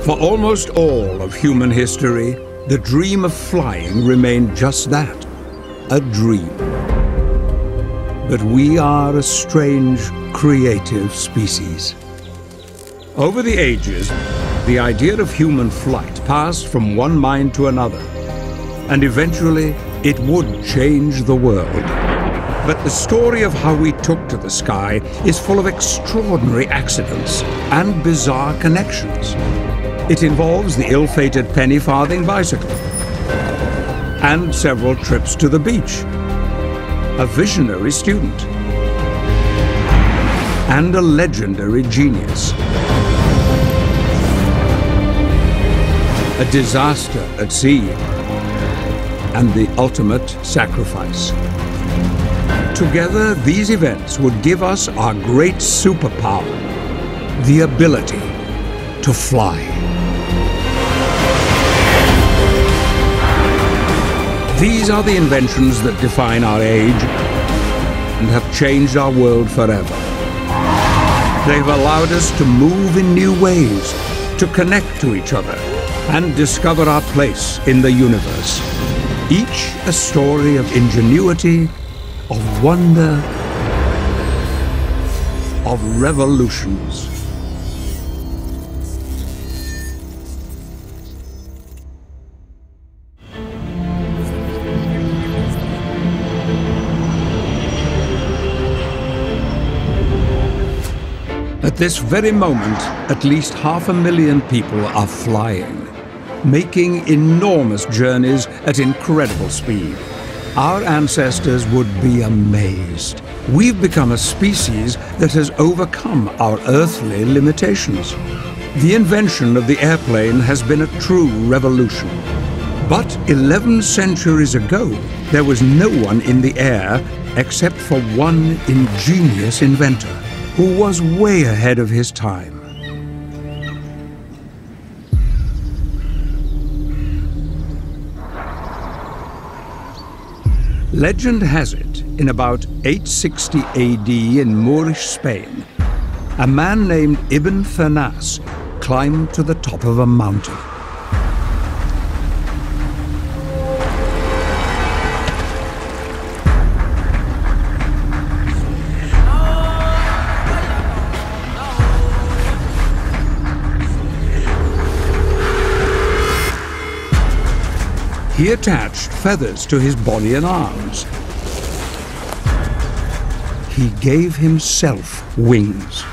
For almost all of human history, the dream of flying remained just that, a dream. But we are a strange, creative species. Over the ages, the idea of human flight passed from one mind to another, and eventually it would change the world. But the story of how we took to the sky is full of extraordinary accidents and bizarre connections. It involves the ill-fated penny-farthing bicycle, and several trips to the beach, a visionary student, and a legendary genius. A disaster at sea, and the ultimate sacrifice. Together, these events would give us our great superpower, the ability to fly. These are the inventions that define our age and have changed our world forever. They've allowed us to move in new ways, to connect to each other, and discover our place in the universe. Each a story of ingenuity, of wonder, of revolutions. At this very moment, at least 500,000 people are flying, making enormous journeys at incredible speed. Our ancestors would be amazed. We've become a species that has overcome our earthly limitations. The invention of the airplane has been a true revolution. But 11 centuries ago, there was no one in the air except for one ingenious inventor who was way ahead of his time. Legend has it, in about 860 AD in Moorish Spain, a man named Ibn Firnas climbed to the top of a mountain. He attached feathers to his body and arms. He gave himself wings.